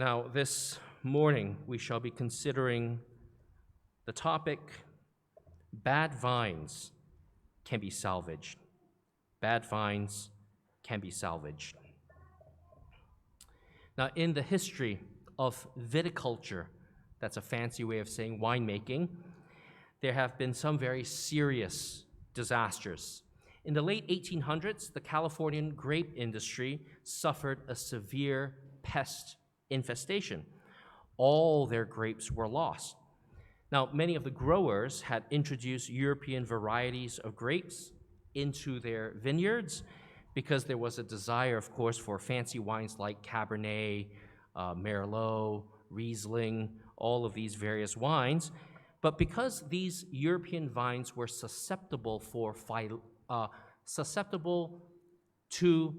Now, this morning we shall be considering the topic, bad vines can be salvaged. Bad vines can be salvaged. Now, in the history of viticulture, that's a fancy way of saying winemaking, there have been some very serious disasters. In the late 1800s, the Californian grape industry suffered a severe pest infestation. All their grapes were lost. Now, many of the growers had introduced European varieties of grapes into their vineyards because there was a desire, of course, for fancy wines like Cabernet, Merlot, Riesling, all of these various wines. But because these European vines were susceptible to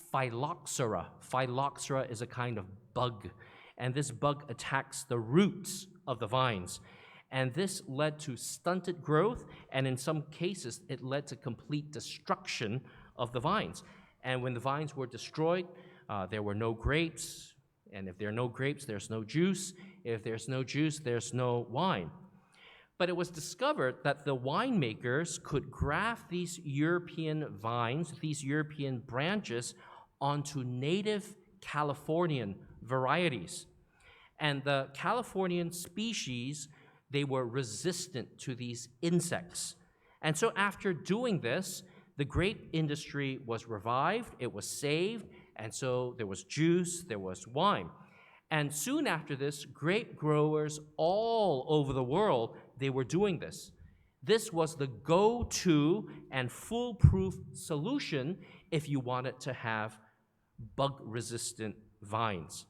phylloxera. Phylloxera is a kind of bug, and this bug attacks the roots of the vines. And this led to stunted growth, and in some cases, it led to complete destruction of the vines. And when the vines were destroyed, there were no grapes, and if there are no grapes, there's no juice. If there's no juice, there's no wine. But it was discovered that the winemakers could graft these European vines, these European branches, onto native Californian varieties. And the Californian species, they were resistant to these insects. And so after doing this, the grape industry was revived, it was saved, and so there was juice, there was wine. And soon after this, grape growers all over the world, they were doing this. This was the go-to and foolproof solution if you wanted to have bug-resistant vines.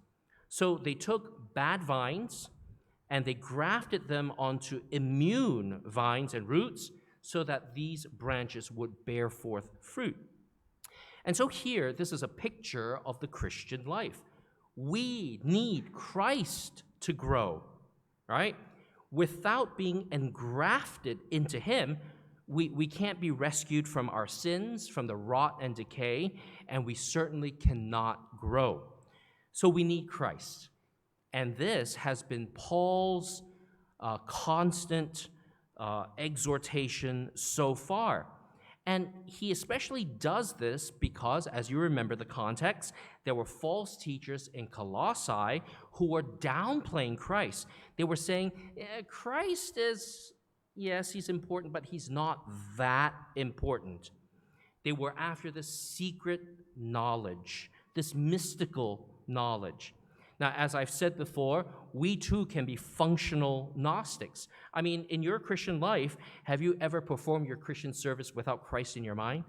So they took bad vines and they grafted them onto immune vines and roots so that these branches would bear forth fruit. And so here, this is a picture of the Christian life. We need Christ to grow, right? Without being engrafted into him, we can't be rescued from our sins, from the rot and decay, and we certainly cannot grow. So we need Christ. And this has been Paul's constant exhortation so far. And he especially does this because, as you remember the context, there were false teachers in Colossae who were downplaying Christ. They were saying, Christ is, yes, he's important, but he's not that important. They were after this secret knowledge, this mystical knowledge. Now, as I've said before, we too can be functional Gnostics. I mean, in your Christian life, have you ever performed your Christian service without Christ in your mind?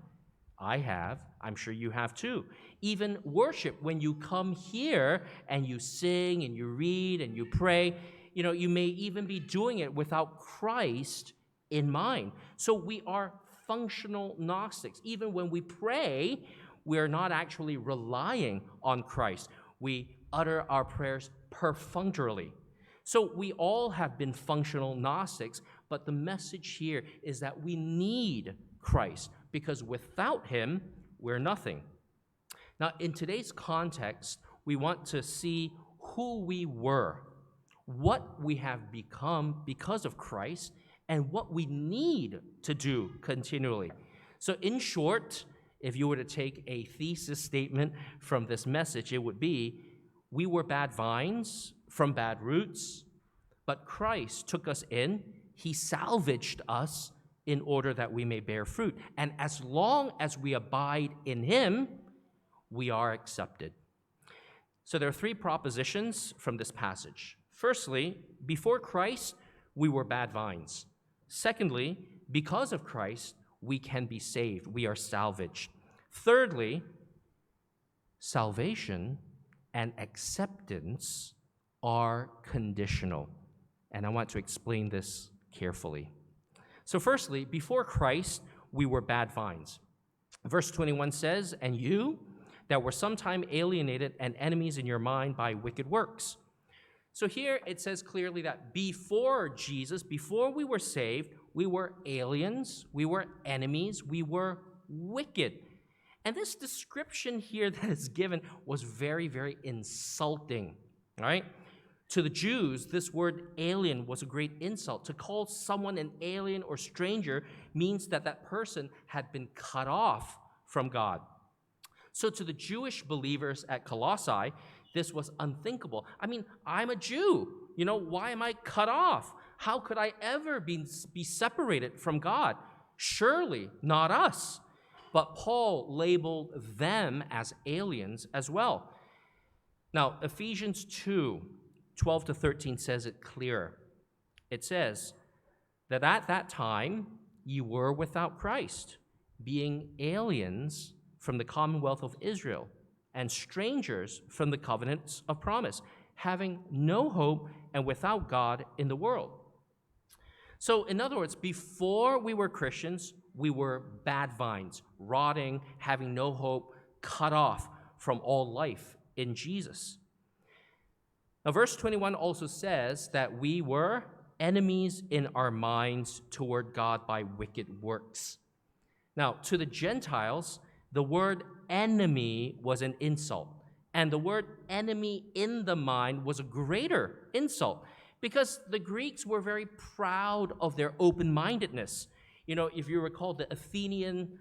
I have. I'm sure you have too. Even worship, when you come here and you sing and you read and you pray, you may even be doing it without Christ in mind. So we are functional Gnostics. Even when we pray, we're not actually relying on Christ. We utter our prayers perfunctorily. So we all have been functional Gnostics, but the message here is that we need Christ, because without him, we're nothing. Now, in today's context, we want to see who we were, what we have become because of Christ, and what we need to do continually. So in short, if you were to take a thesis statement from this message, it would be, we were bad vines from bad roots, but Christ took us in. He salvaged us in order that we may bear fruit. And as long as we abide in him, we are accepted. So there are three propositions from this passage. Firstly, before Christ, we were bad vines. Secondly, because of Christ, we can be saved. We are salvaged. Thirdly, salvation and acceptance are conditional. And I want to explain this carefully. So firstly, before Christ, we were bad vines. Verse 21 says, "And you that were sometime alienated and enemies in your mind by wicked works." So here it says clearly that before Jesus, before we were saved, we were aliens, we were enemies, we were wicked. And this description here that is given was very, very insulting. right? To the Jews, this word alien was a great insult. To call someone an alien or stranger means that that person had been cut off from God. So to the Jewish believers at Colossae, this was unthinkable. I mean, I'm a Jew. Why am I cut off? How could I ever be separated from God? Surely not us. But Paul labeled them as aliens as well. Now, Ephesians 2:12-13 says it clearer. It says that at that time you were without Christ, being aliens from the commonwealth of Israel and strangers from the covenants of promise, having no hope and without God in the world. So, in other words, before we were Christians, we were bad vines, rotting, having no hope, cut off from all life in Jesus. Now, verse 21 also says that we were enemies in our minds toward God by wicked works. Now, to the Gentiles, the word enemy was an insult, and the word enemy in the mind was a greater insult, because the Greeks were very proud of their open-mindedness. If you recall the Athenian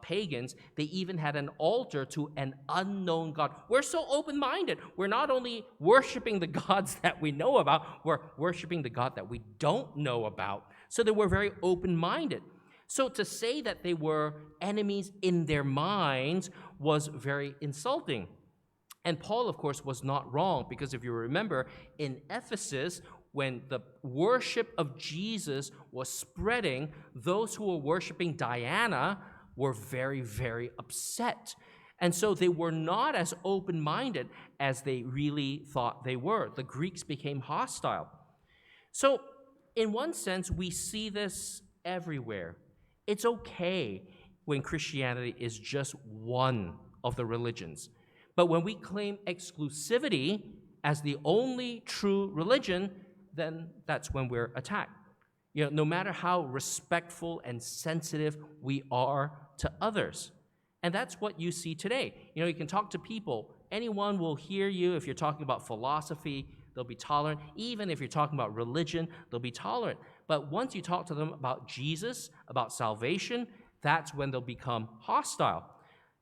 pagans, they even had an altar to an unknown god. We're so open-minded. We're not only worshiping the gods that we know about, we're worshiping the God that we don't know about. So they were very open-minded. So to say that they were enemies in their minds was very insulting. And Paul, of course, was not wrong, because if you remember, in Ephesus, when the worship of Jesus was spreading, those who were worshiping Diana were very, very upset. And so they were not as open-minded as they really thought they were. The Greeks became hostile. So in one sense, we see this everywhere. It's okay when Christianity is just one of the religions. But when we claim exclusivity as the only true religion, then that's when we're attacked. No matter how respectful and sensitive we are to others. And that's what you see today. You can talk to people. Anyone will hear you. If you're talking about philosophy, they'll be tolerant. Even if you're talking about religion, they'll be tolerant. But once you talk to them about Jesus, about salvation, that's when they'll become hostile.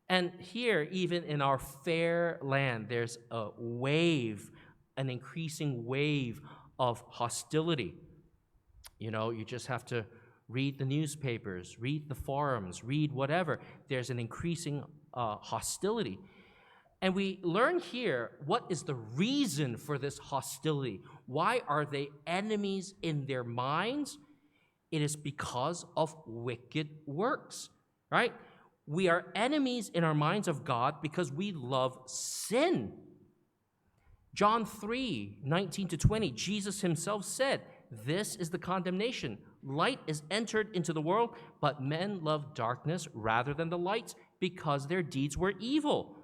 And here, even in our fair land, there's a wave, an increasing wave of hostility. You just have to read the newspapers, read the forums, read whatever. There's an increasing hostility. And we learn here what is the reason for this hostility. Why are they enemies in their minds? It is because of wicked works, right? We are enemies in our minds of God because we love sin. John 3:19-20, Jesus himself said, "This is the condemnation. Light is entered into the world, but men love darkness rather than the light, because their deeds were evil.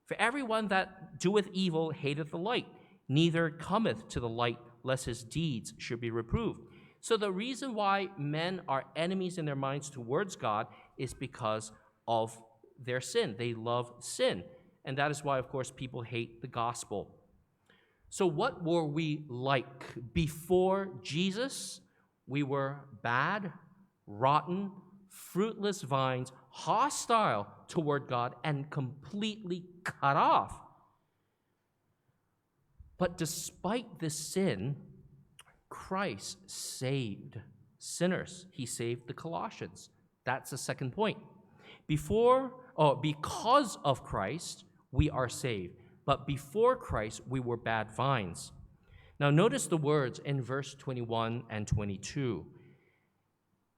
For everyone that doeth evil hateth the light, neither cometh to the light, lest his deeds should be reproved." So the reason why men are enemies in their minds towards God is because of their sin. They love sin. And that is why, of course, people hate the gospel. So what were we like before Jesus? We were bad, rotten, fruitless vines, hostile toward God, and completely cut off. But despite this sin, Christ saved sinners. He saved the Colossians. That's the second point. Because of Christ, we are saved. But before Christ, we were bad vines. Now notice the words in verse 21 and 22.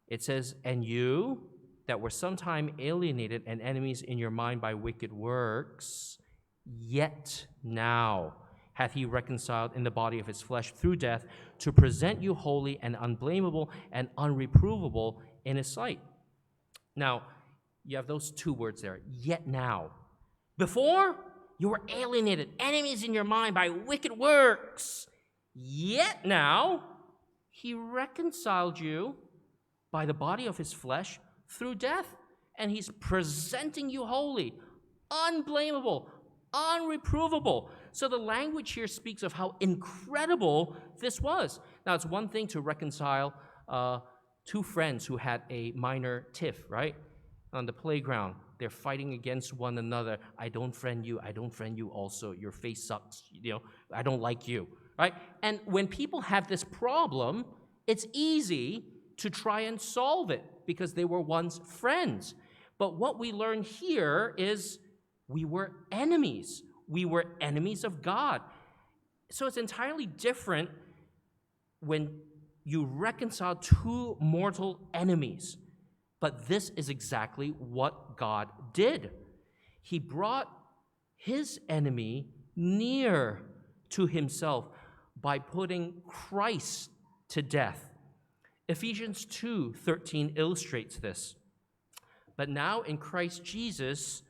It says, "And you that were sometime alienated and enemies in your mind by wicked works, yet now hath he reconciled in the body of his flesh through death, to present you holy and unblameable and unreprovable in his sight." Now, you have those two words there, yet now. Before, you were alienated, enemies in your mind by wicked works. Yet now, he reconciled you by the body of his flesh through death, and he's presenting you holy, unblameable, unreprovable. So the language here speaks of how incredible this was. Now, it's one thing to reconcile two friends who had a minor tiff, right? On the playground, they're fighting against one another. I don't friend you also. Your face sucks, I don't like you, right? And when people have this problem, it's easy to try and solve it because they were once friends. But what we learn here is we were enemies. We were enemies of God. So it's entirely different when you reconcile two mortal enemies. But this is exactly what God did. He brought his enemy near to himself by putting Christ to death. Ephesians 2:13 illustrates this. But now in Christ Jesus,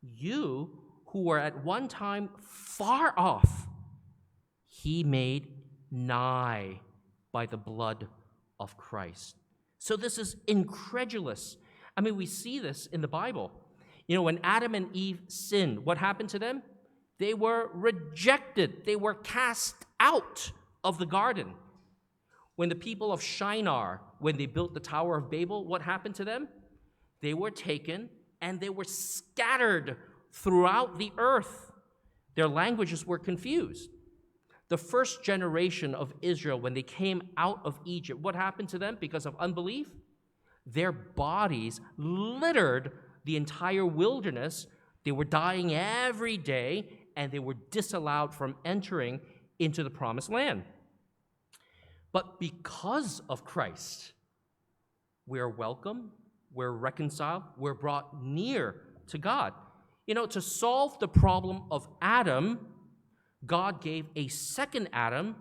you who were at one time far off, he made nigh by the blood of Christ. So this is incredulous. I mean, we see this in the Bible. When Adam and Eve sinned, what happened to them? They were rejected. They were cast out of the garden. When the people of Shinar, when they built the Tower of Babel, what happened to them? They were taken and they were scattered throughout the earth. Their languages were confused. The first generation of Israel, when they came out of Egypt, what happened to them because of unbelief? Their bodies littered the entire wilderness. They were dying every day, and they were disallowed from entering into the promised land. But because of Christ, we're welcome, we're reconciled, we're brought near to God. To solve the problem of Adam, God gave a second Adam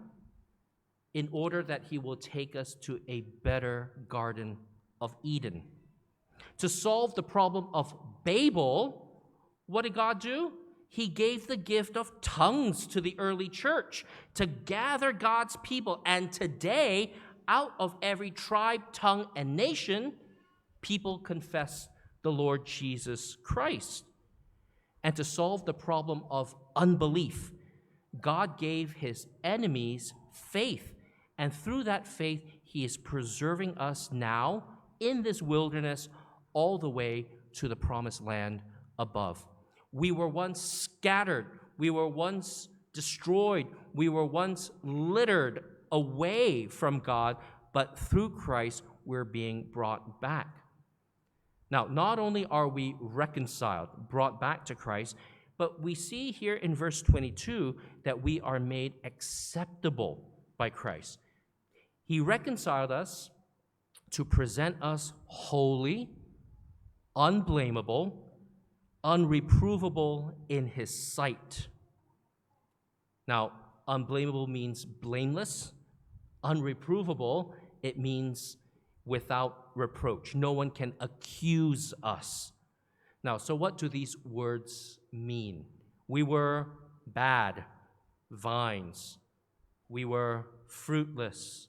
in order that he will take us to a better Garden of Eden. To solve the problem of Babel, what did God do? He gave the gift of tongues to the early church to gather God's people. And today, out of every tribe, tongue, and nation, people confess the Lord Jesus Christ. And to solve the problem of unbelief, God gave his enemies faith. And through that faith, he is preserving us now in this wilderness all the way to the promised land above. We were once scattered. We were once destroyed. We were once littered away from God, but through Christ, we're being brought back. Now, not only are we reconciled, brought back to Christ, but we see here in verse 22 that we are made acceptable by Christ. He reconciled us to present us holy, unblameable, unreprovable in his sight. Now, unblameable means blameless. Unreprovable, it means without reproach. No one can accuse us. Now, so what do these words mean? We were bad vines. We were fruitless.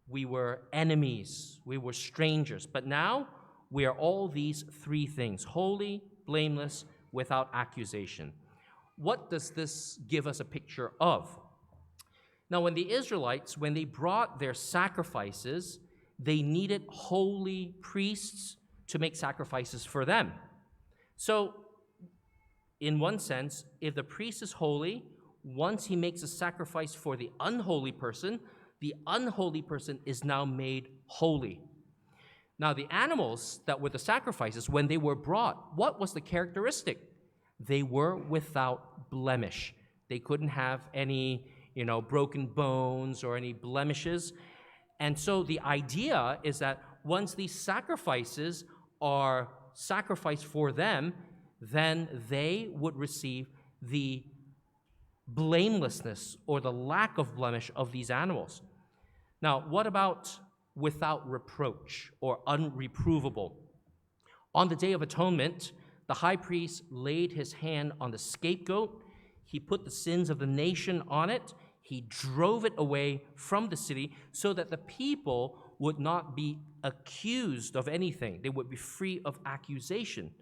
We were enemies. We were strangers. But now we are all these three things: holy, blameless, without accusation. What does this give us a picture of? Now, when the Israelites, when they brought their sacrifices, they needed holy priests to make sacrifices for them. So, in one sense, if the priest is holy, once he makes a sacrifice for the unholy person is now made holy. Now, the animals that were the sacrifices, when they were brought, what was the characteristic? They were without blemish. They couldn't have any, broken bones or any blemishes. And so the idea is that once these sacrifices are sacrificed for them, then they would receive the blamelessness or the lack of blemish of these animals. Now, what about without reproach or unreprovable? On the Day of Atonement, the high priest laid his hand on the scapegoat. He put the sins of the nation on it. He drove it away from the city so that the people would not be accused of anything. They would be free of accusation.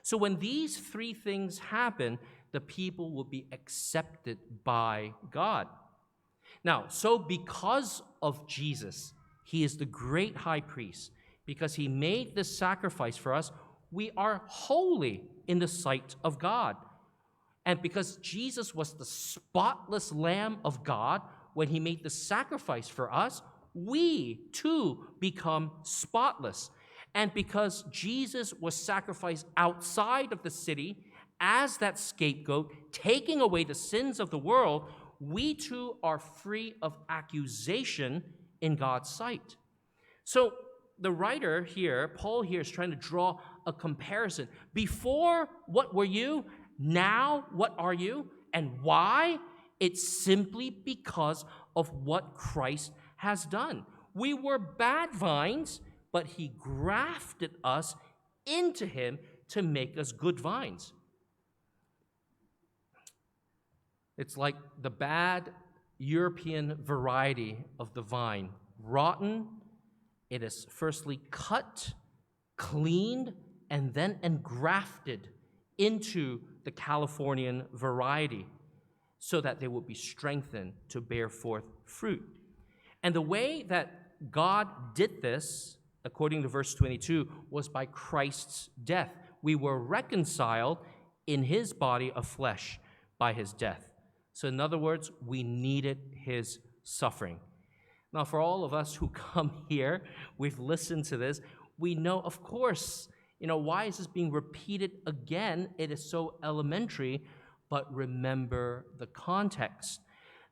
So when these three things happen, the people will be accepted by God. Now, so because of Jesus, he is the great high priest, because he made this sacrifice for us, we are holy in the sight of God. And because Jesus was the spotless Lamb of God, when he made the sacrifice for us, we too become spotless. And because Jesus was sacrificed outside of the city as that scapegoat, taking away the sins of the world, we too are free of accusation in God's sight. So the writer here, Paul here, is trying to draw a comparison. Before, what were you? Now, what are you? And why? It's simply because of what Christ has done. We were bad vines, but he grafted us into him to make us good vines. It's like the bad European variety of the vine. Rotten, it is firstly cut, cleaned, and then engrafted into the Californian variety so that they would be strengthened to bear forth fruit. And the way that God did this, according to verse 22, was by Christ's death. We were reconciled in his body of flesh by his death. So in other words, we needed his suffering. Now, for all of us who come here, we've listened to this, we know, of course, why is this being repeated again? It is so elementary, but remember the context.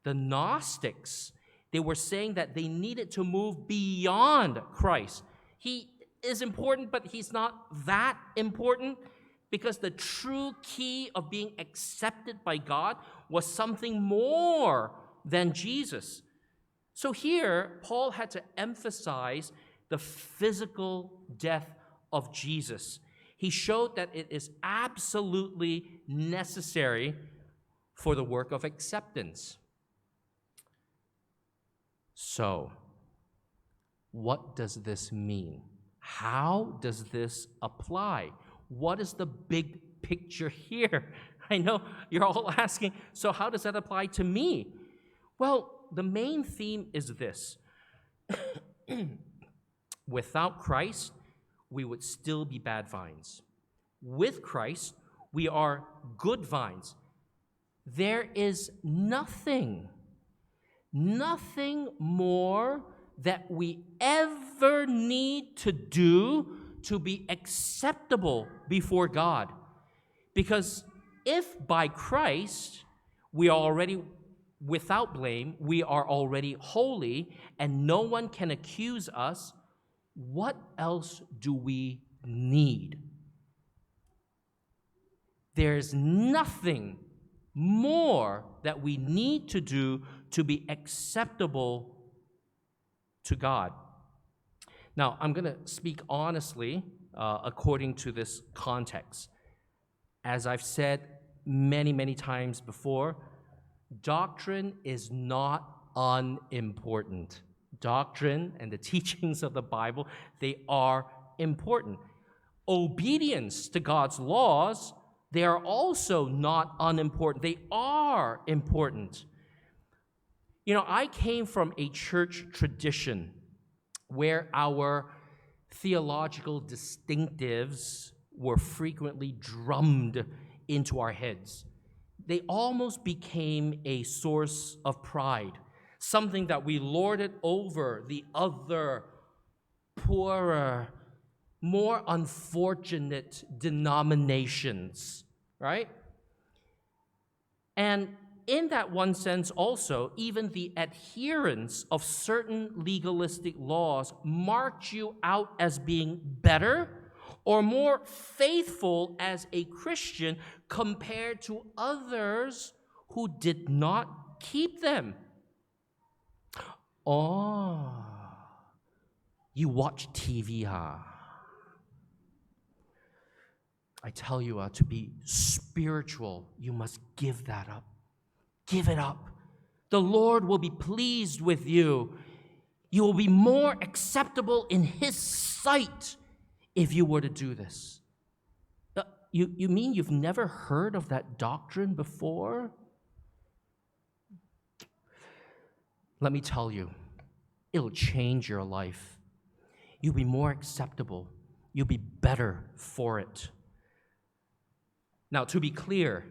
The Gnostics, they were saying that they needed to move beyond Christ. He is important, but he's not that important, because the true key of being accepted by God was something more than Jesus. So here, Paul had to emphasize the physical death of Jesus. He showed that it is absolutely necessary for the work of acceptance. So, what does this mean? How does this apply? What is the big picture here? I know you're all asking, so how does that apply to me? Well, the main theme is this. Without Christ, we would still be bad vines. With Christ, we are good vines. There is nothing more that we ever need to do to be acceptable before God. Because if by Christ we are already without blame, we are already holy, and no one can accuse us, what else do we need? There's nothing more that we need to do to be acceptable to God. Now, I'm going to speak honestly according to this context. As I've said many, many times before, doctrine is not unimportant. Doctrine and the teachings of the Bible, they are important. Obedience to God's laws, they are also not unimportant. They are important. I came from a church tradition where our theological distinctives were frequently drummed into our heads. They almost became a source of pride, something that we lorded over the other, poorer, more unfortunate denominations, right? And in that one sense also, even the adherence of certain legalistic laws marked you out as being better or more faithful as a Christian compared to others who did not keep them. Oh, you watch TV, huh? I tell you, to be spiritual, you must give that up. Give it up. The Lord will be pleased with you. You will be more acceptable in his sight if you were to do this. You mean you've never heard of that doctrine before? Let me tell you, it'll change your life. You'll be more acceptable. You'll be better for it. Now, to be clear,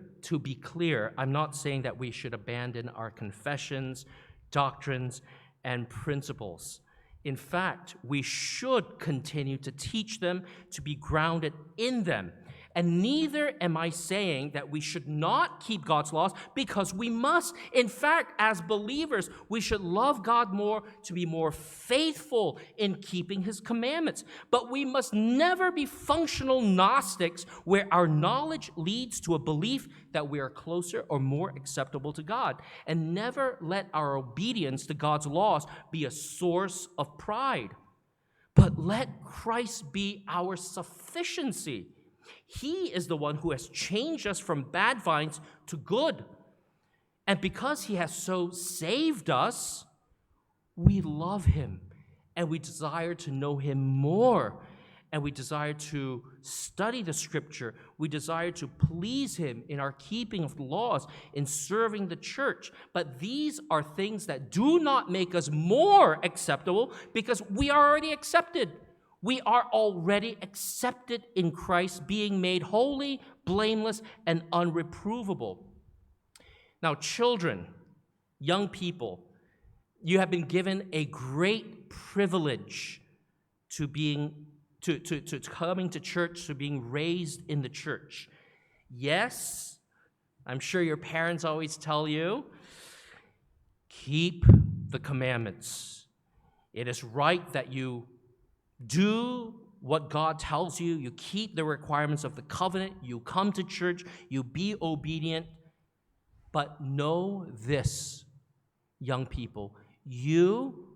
I'm not saying that we should abandon our confessions, doctrines, and principles. In fact, we should continue to teach them, to be grounded in them. And neither am I saying that we should not keep God's laws, because we must. In fact, as believers, we should love God more, to be more faithful in keeping his commandments. But we must never be functional Gnostics, where our knowledge leads to a belief that we are closer or more acceptable to God. And never let our obedience to God's laws be a source of pride. But let Christ be our sufficiency. He is the one who has changed us from bad vines to good. And because he has so saved us, we love him and we desire to know him more. And we desire to study the scripture. We desire to please him in our keeping of the laws, in serving the church. But these are things that do not make us more acceptable, because we are already accepted. We are already accepted in Christ, being made holy, blameless, and unreprovable. Now, children, young people, you have been given a great privilege to coming to church, to being raised in the church. Yes, I'm sure your parents always tell you, keep the commandments. It is right that you do what God tells you. You keep the requirements of the covenant. You come to church. You be obedient. But know this, young people, you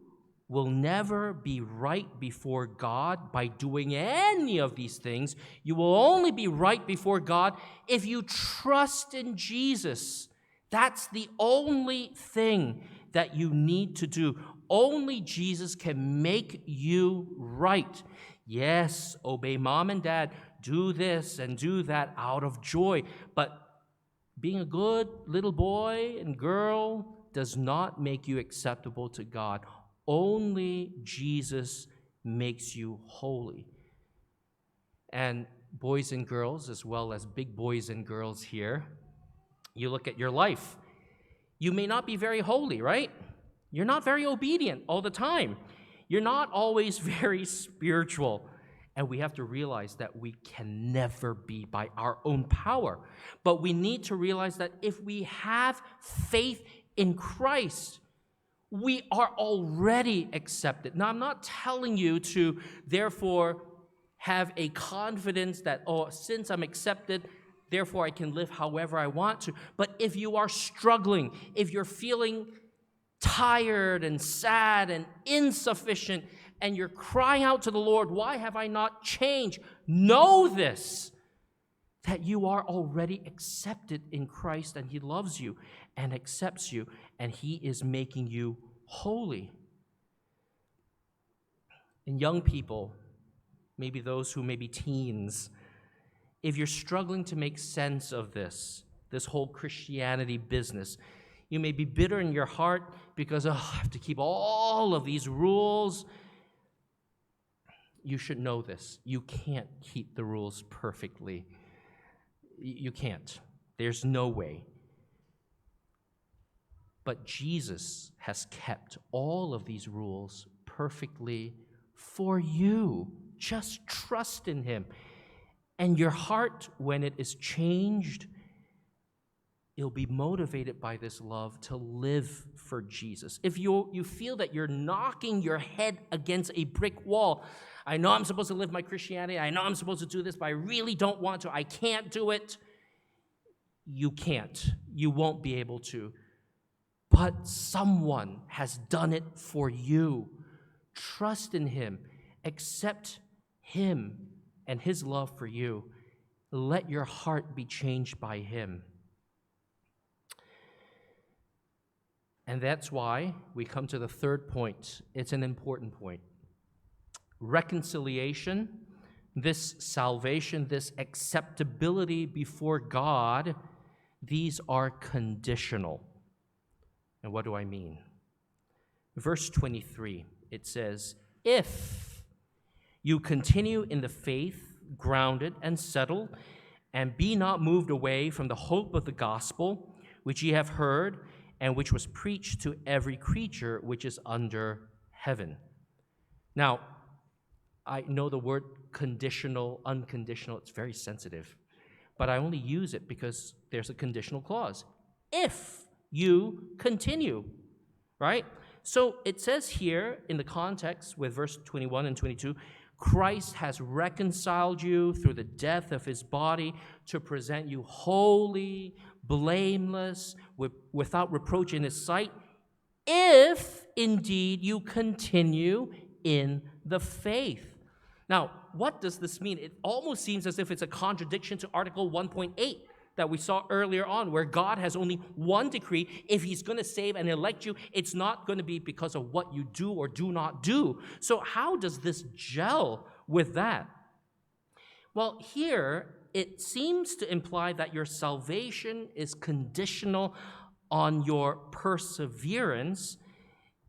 will never be right before God by doing any of these things. You will only be right before God if you trust in Jesus. That's the only thing that you need to do. Only Jesus can make you right. Yes, obey mom and dad, do this and do that out of joy. But being a good little boy and girl does not make you acceptable to God. Only Jesus makes you holy. And boys and girls, as well as big boys and girls here, you look at your life. You may not be very holy, right? You're not very obedient all the time. You're not always very spiritual. And we have to realize that we can never be by our own power. But we need to realize that if we have faith in Christ, we are already accepted. Now, I'm not telling you to, therefore, have a confidence that, oh, since I'm accepted, therefore I can live however I want to. But if you are struggling, if you're feeling tired and sad and insufficient, and you're crying out to the Lord, why have I not changed? Know this, that you are already accepted in Christ, and he loves you and accepts you, and he is making you holy. And young people, maybe those who may be teens, if you're struggling to make sense of this whole Christianity business, you may be bitter in your heart because, I have to keep all of these rules. You should know this. You can't keep the rules perfectly. You can't. There's no way. But Jesus has kept all of these rules perfectly for you. Just trust in him. And your heart, when it is changed, it'll be motivated by this love to live for Jesus. If you feel that you're knocking your head against a brick wall, I know I'm supposed to live my Christianity, I know I'm supposed to do this, but I really don't want to, I can't do it. You can't. You won't be able to. But someone has done it for you. Trust in him. Accept him and his love for you. Let your heart be changed by him. And that's why we come to the third point. It's an important point. Reconciliation this salvation, this acceptability before God, these are conditional. And what do I mean? Verse 23, it says, if you continue in the faith, grounded and settled, and be not moved away from the hope of the gospel, which ye have heard, and which was preached to every creature which is under heaven. Now, I know the word conditional, unconditional, it's very sensitive, but I only use it because there's a conditional clause. If you continue, right? So it says here in the context with verse 21 and 22, Christ has reconciled you through the death of his body to present you holy, blameless, without reproach in his sight, if indeed you continue in the faith. Now, what does this mean? It almost seems as if it's a contradiction to Article 1.8 that we saw earlier on, where God has only one decree. If he's going to save and elect you, it's not going to be because of what you do or do not do. So how does this gel with that? Well, here it seems to imply that your salvation is conditional on your perseverance,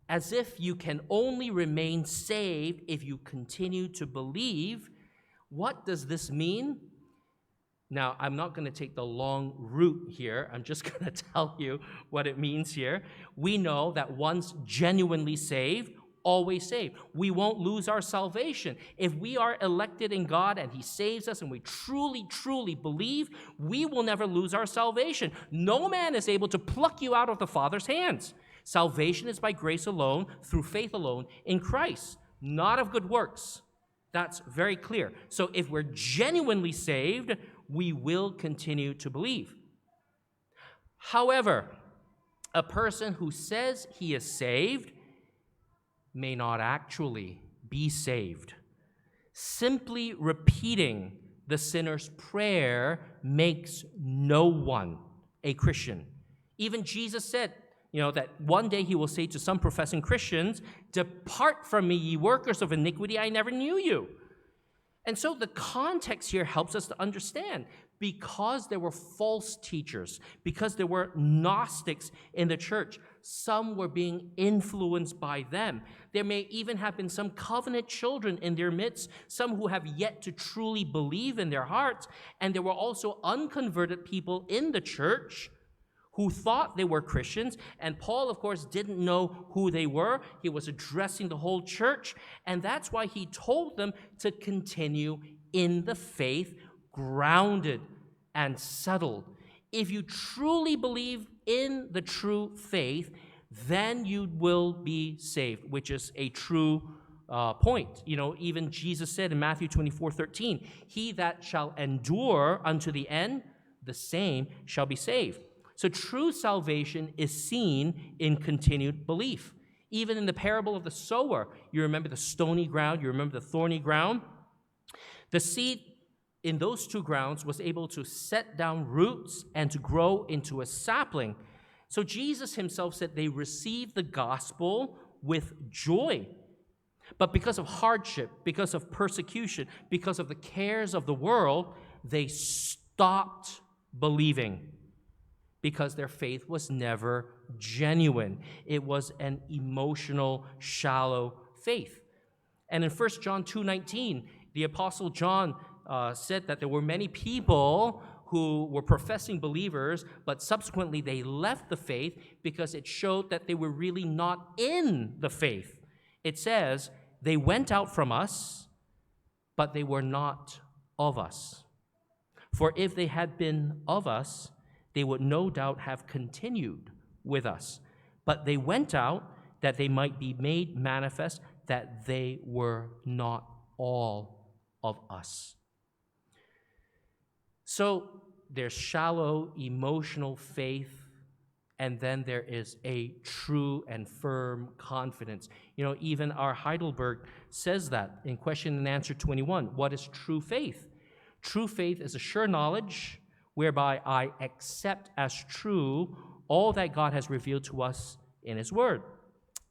as if you can only remain saved if you continue to believe. What does this mean? Now, I'm not going to take the long route here. I'm just going to tell you what it means here. We know that once genuinely saved, always saved. We won't lose our salvation. If we are elected in God and he saves us and we truly, truly believe, we will never lose our salvation. No man is able to pluck you out of the Father's hands. Salvation is by grace alone, through faith alone, in Christ, not of good works. That's very clear. So if we're genuinely saved, we will continue to believe. However, a person who says he is saved may not actually be saved. Simply repeating the sinner's prayer makes no one a Christian. Even Jesus said, that one day he will say to some professing Christians, "Depart from me, ye workers of iniquity, I never knew you." And so the context here helps us to understand, because there were false teachers, because there were Gnostics in the church, some were being influenced by them. There may even have been some covenant children in their midst, some who have yet to truly believe in their hearts, and there were also unconverted people in the church who thought they were Christians, and Paul, of course, didn't know who they were. He was addressing the whole church, and that's why he told them to continue in the faith, grounded and settled. If you truly believe in the true faith, then you will be saved, which is a true point. Even Jesus said in Matthew 24:13, "He that shall endure unto the end, the same shall be saved." So true salvation is seen in continued belief. Even in the parable of the sower, you remember the stony ground, you remember the thorny ground. The seed in those two grounds was able to set down roots and to grow into a sapling. So Jesus himself said they received the gospel with joy. But because of hardship, because of persecution, because of the cares of the world, they stopped believing, because their faith was never genuine. It was an emotional, shallow faith. And in 1 John 2:19, the Apostle John said that there were many people who were professing believers, but subsequently they left the faith because it showed that they were really not in the faith. It says, "They went out from us, but they were not of us. For if they had been of us, they would no doubt have continued with us. But they went out that they might be made manifest that they were not all of us." So there's shallow, emotional faith, and then there is a true and firm confidence. Even our Heidelberg says that in question and answer 21. What is true faith? True faith is a sure knowledge whereby I accept as true all that God has revealed to us in his word.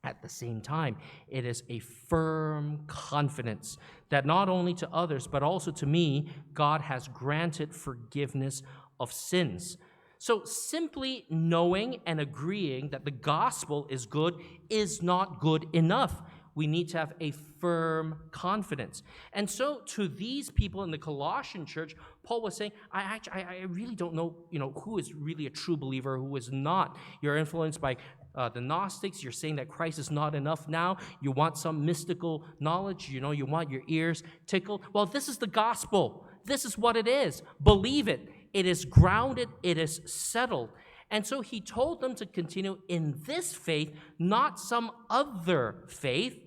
At the same time, it is a firm confidence that not only to others, but also to me, God has granted forgiveness of sins. So simply knowing and agreeing that the gospel is good is not good enough. We need to have a firm confidence. And so to these people in the Colossian church, Paul was saying, I really don't know, who is really a true believer, who is not. You're influenced by the Gnostics. You're saying that Christ is not enough now. You want some mystical knowledge. You want your ears tickled. Well, this is the gospel. This is what it is. Believe it. It is grounded. It is settled. And so he told them to continue in this faith, not some other faith.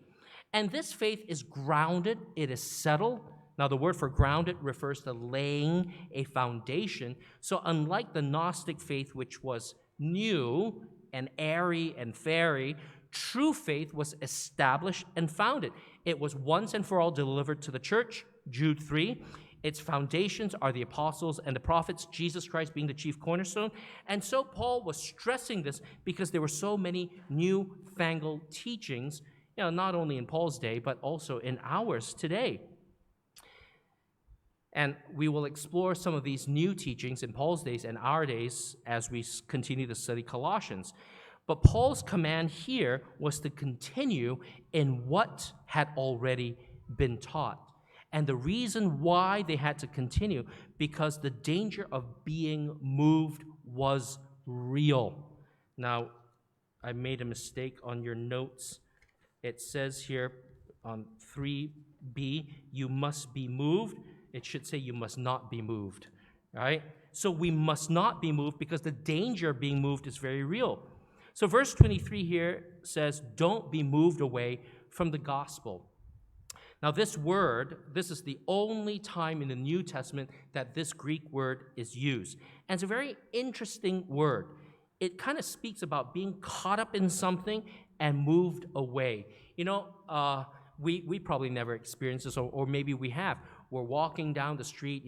And this faith is grounded. It is settled. Now, the word for grounded refers to laying a foundation. So unlike the Gnostic faith, which was new and airy and fairy, true faith was established and founded. It was once and for all delivered to the church, Jude 3. Its foundations are the apostles and the prophets, Jesus Christ being the chief cornerstone. And so Paul was stressing this because there were so many newfangled teachings, not only in Paul's day, but also in ours today. And we will explore some of these new teachings in Paul's days and our days as we continue to study Colossians. But Paul's command here was to continue in what had already been taught. And the reason why they had to continue, because the danger of being moved was real. Now, I made a mistake on your notes. It says here on 3b, you must be moved. It should say you must not be moved, right? So we must not be moved because the danger of being moved is very real. So verse 23 here says, don't be moved away from the gospel. Now this is the only time in the New Testament that this Greek word is used. And it's a very interesting word. It kind of speaks about being caught up in something and moved away. We probably never experienced this, or maybe we have. We're walking down the street,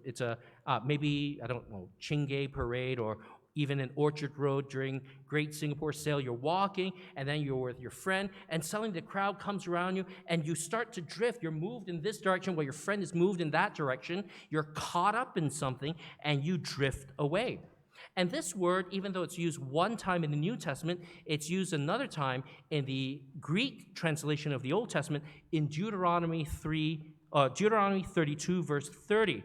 it's a maybe, I don't know, Chingay Parade, or even in Orchard Road during Great Singapore Sale. You're walking, and then you're with your friend, and suddenly the crowd comes around you, and you start to drift. You're moved in this direction while your friend is moved in that direction. You're caught up in something, and you drift away. And this word, even though it's used one time in the New Testament, it's used another time in the Greek translation of the Old Testament in Deuteronomy 32, verse 30.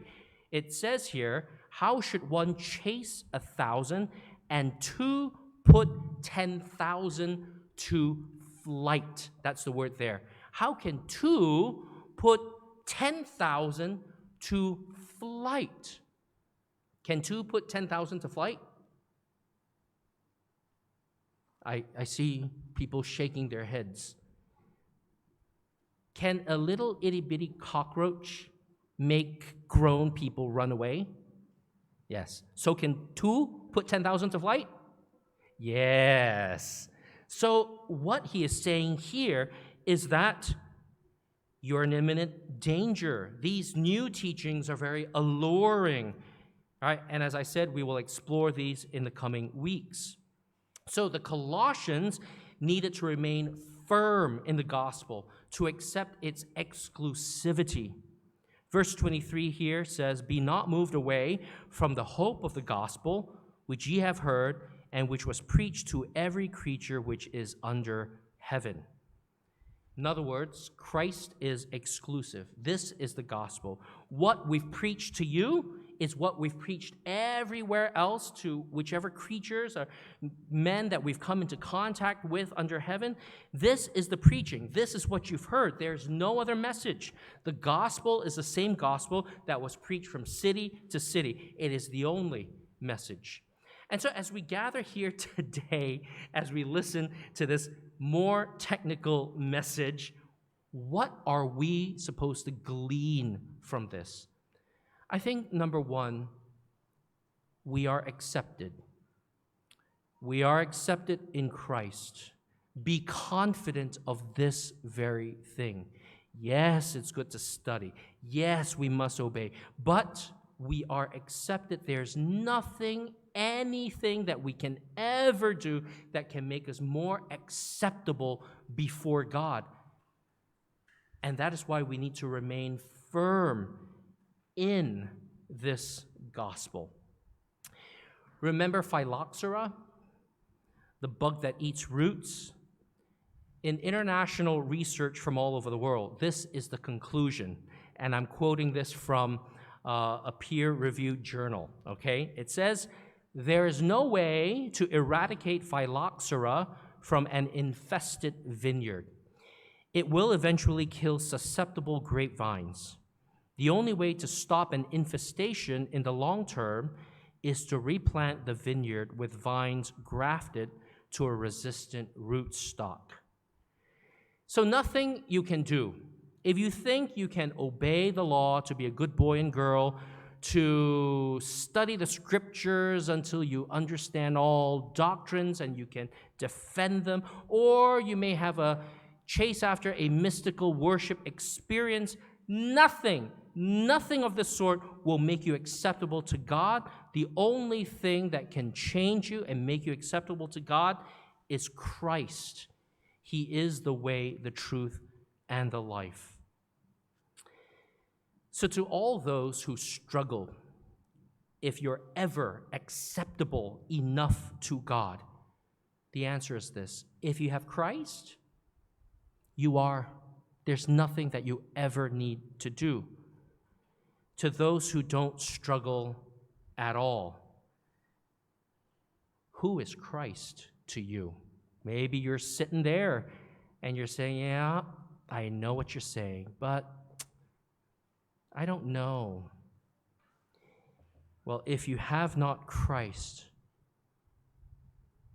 It says here, how should one chase 1,000 and two put 10,000 to flight? That's the word there. How can two put 10,000 to flight? Can two put 10,000 to flight? I see people shaking their heads. Can a little itty-bitty cockroach make grown people run away? Yes. So can two put 10,000 to flight? Yes. So what he is saying here is that you're in imminent danger. These new teachings are very alluring. All right, and as I said, we will explore these in the coming weeks. So the Colossians needed to remain firm in the gospel, to accept its exclusivity. Verse 23 here says, be not moved away from the hope of the gospel, which ye have heard, and which was preached to every creature which is under heaven. In other words, Christ is exclusive. This is the gospel. What we've preached to you is what we've preached everywhere else to whichever creatures or men that we've come into contact with under heaven. This is the preaching. This is what you've heard. There's no other message. The gospel is the same gospel that was preached from city to city. It is the only message. And so as we gather here today, as we listen to this more technical message, what are we supposed to glean from this? I think, number one, we are accepted. We are accepted in Christ. Be confident of this very thing. Yes, it's good to study. Yes, we must obey. But we are accepted. There's nothing anything that we can ever do that can make us more acceptable before God. And that is why we need to remain firm in this gospel. Remember Phylloxera, the bug that eats roots? In international research from all over the world, this is the conclusion. And I'm quoting this from a peer-reviewed journal, okay? It says, there is no way to eradicate Phylloxera from an infested vineyard. It will eventually kill susceptible grapevines. The only way to stop an infestation in the long term is to replant the vineyard with vines grafted to a resistant rootstock. So nothing you can do. If you think you can obey the law to be a good boy and girl, to study the scriptures until you understand all doctrines and you can defend them, or you may have a chase after a mystical worship experience, nothing of this sort will make you acceptable to God. The only thing that can change you and make you acceptable to God is Christ. He is the way, the truth, and the life. So to all those who struggle, if you're ever acceptable enough to God, the answer is this: if you have Christ, you are. There's nothing that you ever need to do. To those who don't struggle at all, who is Christ to you? Maybe you're sitting there and you're saying, yeah, I know what you're saying, but I don't know. Well, if you have not Christ,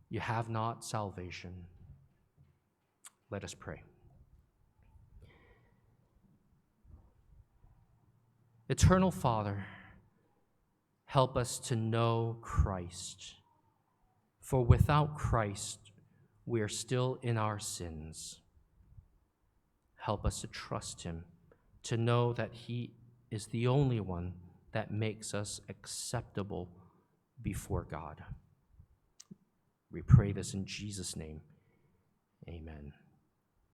you have not salvation. Let us pray. Eternal Father, help us to know Christ. For without Christ, we are still in our sins. Help us to trust him, to know that he is the only one that makes us acceptable before God. We pray this in Jesus' name. Amen.